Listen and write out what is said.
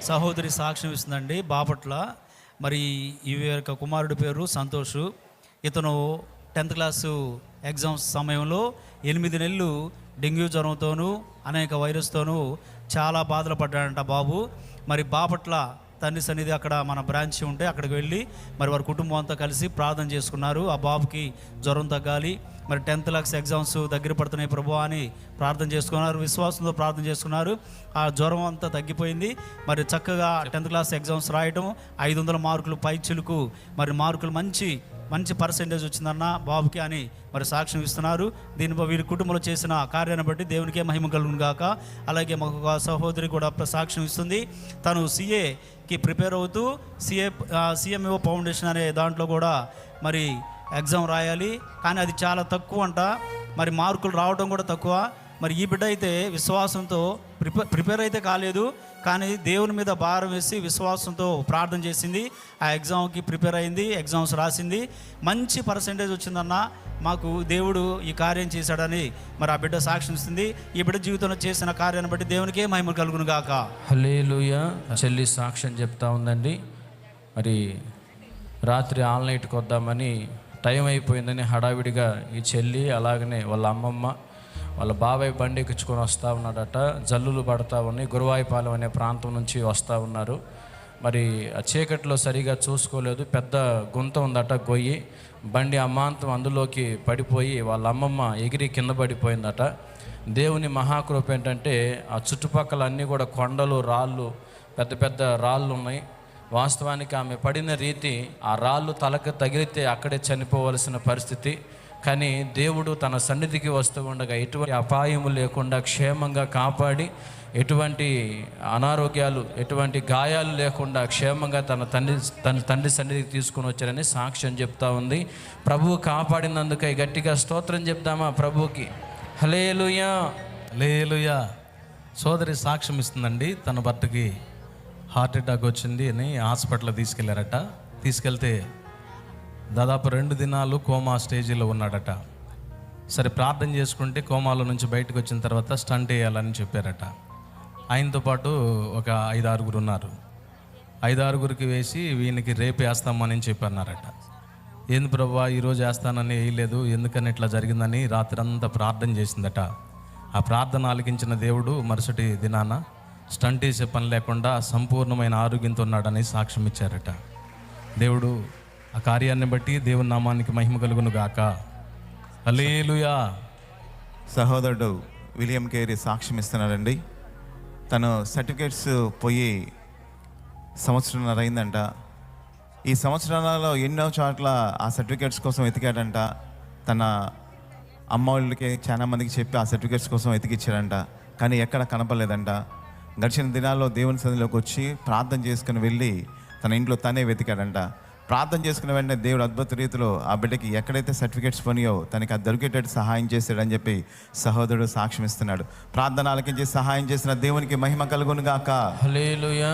సహోదరి సాక్ష్యం ఇస్తుందండి. బాపట్ల మరి ఈ యొక్క కుమారుడి పేరు సంతోష్. ఇతను 10th క్లాసు ఎగ్జామ్స్ సమయంలో 8 నెలలు డెంగ్యూ జ్వరంతోనూ అనేక వైరస్తోనూ చాలా బాధలు పడ్డాడంట బాబు. మరి బాపట్ల తండ్రి సన్నిధి అక్కడ మన బ్రాంచ్ ఉంటే అక్కడికి వెళ్ళి మరి వారి కుటుంబం అంతా కలిసి ప్రార్థన చేసుకున్నారు. ఆ బాబుకి జ్వరం తగ్గాలి, మరి 10th క్లాస్ ఎగ్జామ్స్ దగ్గర పడుతున్నాయి ప్రభువా అని ప్రార్థన చేసుకున్నారు. విశ్వాసంతో ప్రార్థన చేసుకున్నారు. ఆ జ్వరం అంతా తగ్గిపోయింది. మరి చక్కగా 10th క్లాస్ ఎగ్జామ్స్ రాయటం 500 మార్కులు పైచిలుకు మరి మార్కులు మంచి పర్సెంటేజ్ వచ్చిందన్న బాబుకి అని మరి సాక్ష్యం ఇస్తున్నారు. దీనిపై వీరి కుటుంబంలో చేసిన కార్యాన్ని బట్టి దేవునికే మహిమ కలుగును గాక. అలాగే మాకు ఒక సహోదరి కూడా సాక్ష్యం ఇస్తుంది. తను CAకి ప్రిపేర్ అవుతూ CMO ఫౌండేషన్ అనే దాంట్లో కూడా మరి ఎగ్జామ్ రాయాలి, కానీ అది చాలా తక్కువ అంట. మరి మార్కులు రావడం కూడా తక్కువ. మరి ఈ బిడ్డ అయితే విశ్వాసంతో ప్రిపేర్ అయితే కాలేదు, కానీ దేవుని మీద భారం వేసి విశ్వాసంతో ప్రార్థన చేసింది. ఆ ఎగ్జామ్కి ప్రిపేర్ అయింది, ఎగ్జామ్స్ రాసింది, మంచి పర్సెంటేజ్ వచ్చిందన్న. మాకు దేవుడు ఈ కార్యం చేశాడని మరి ఆ బిడ్డ సాక్ష్యం ఇస్తుంది. ఈ బిడ్డ జీవితంలో చేసిన కార్యాన్ని బట్టి దేవునికే మహిమ కలుగును గాక. హల్లెలూయా. చెల్లి సాక్ష్యం చెప్తా ఉందండి. మరి రాత్రి ఆన్లైట్కి వద్దామని టైం అయిపోయిందని హడావిడిగా ఈ చెల్లి అలాగనే వాళ్ళ అమ్మమ్మ వాళ్ళ బాబాయ్ బండి ఎక్కించుకొని వస్తూ ఉన్నాడట. జల్లులు పడతా ఉన్నాయి. గురువాయిపాలెం అనే ప్రాంతం నుంచి వస్తూ ఉన్నారు. మరి ఆ చీకట్లో సరిగా చూసుకోలేదు. పెద్ద గుంత ఉందట, గొయ్యి. బండి అమాంతం అందులోకి పడిపోయి వాళ్ళ అమ్మమ్మ ఎగిరి కింద పడిపోయిందట. దేవుని మహాకృప ఏంటంటే ఆ చుట్టుపక్కల అన్నీ కూడా కొండలు, రాళ్ళు, పెద్ద పెద్ద రాళ్ళు ఉన్నాయి. వాస్తవానికి ఆమె పడిన రీతి ఆ రాళ్ళు తలకు తగిలితే అక్కడే చనిపోవలసిన పరిస్థితి. కానీ దేవుడు తన సన్నిధికి వస్తూ ఉండగా ఎటువంటి అపాయము లేకుండా క్షేమంగా కాపాడి, ఎటువంటి అనారోగ్యాలు, ఎటువంటి గాయాలు లేకుండా క్షేమంగా తన తండ్రి సన్నిధికి తీసుకుని వచ్చారని సాక్ష్యం చెప్తా ఉంది. ప్రభువు కాపాడినందుకై గట్టిగా స్తోత్రం చెప్తామా ప్రభువుకి. హల్లెలూయా, హల్లెలూయా. సోదరి సాక్ష్యం ఇస్తుందండి. తన భర్తకి హార్ట్ అటాక్ వచ్చింది అని హాస్పిటల్ తీసుకెళ్లారట. తీసుకెళ్తే దాదాపు 2 దినాలు కోమా స్టేజీలో ఉన్నాడట. సరే ప్రార్థన చేసుకుంటే కోమాలో నుంచి బయటకు వచ్చిన తర్వాత స్టంట్ వేయాలని చెప్పారట. ఆయనతో పాటు ఒక 5-6 ఉన్నారు. 5-6కి వేసి వీనికి రేపు వేస్తామని చెప్పన్నారట. ఏంది ప్రభువా ఈరోజు వేస్తానని వేయలేదు, ఎందుకని ఇట్లా జరిగిందని రాత్రంతా ప్రార్థన చేసిందట. ఆ ప్రార్థన ఆలకించిన దేవుడు మరుసటి దినాన స్టంట్ వేసే పని లేకుండా సంపూర్ణమైన ఆరోగ్యంతో ఉన్నాడని సాక్ష్యం ఇచ్చారట. దేవుడు ఆ కార్యాన్ని బట్టి దేవుని నామానికి మహిమ కలుగును గాక. హల్లెలూయా. సహోదరుడు విలియం కేరీ సాక్ష్యం ఇస్తున్నాడండి. తను సర్టిఫికేట్స్ పోయి సంవత్సరంన్నర అయిందంట. ఈ సంవత్సరాలలో ఎన్నో చోట్ల ఆ సర్టిఫికేట్స్ కోసం వెతికాడంట. తన అమ్మ వాళ్ళకి చాలా మందికి చెప్పి ఆ సర్టిఫికేట్స్ కోసం వెతికిచ్చాడంట, కానీ ఎక్కడ కనపడలేదంట. గడిచిన దినాల్లో దేవుని సన్నిధిలోకి వచ్చి ప్రార్థన చేసుకుని వెళ్ళి తన ఇంట్లో తనే వెతికాడంట. ప్రార్థన చేసుకున్న వెంటనే దేవుడు అద్భుత రీతిలో ఆ బిడ్డకి ఎక్కడైతే సర్టిఫికేట్స్ పనియో తనకి అది దొరికేటట్టు సహాయం చేశాడని చెప్పి సహోదరుడు సాక్ష్యం ఇస్తున్నాడు. ప్రార్థన ఆలకించి సహాయం చేసిన దేవునికి మహిమ కలుగును గాక. హల్లెలూయా.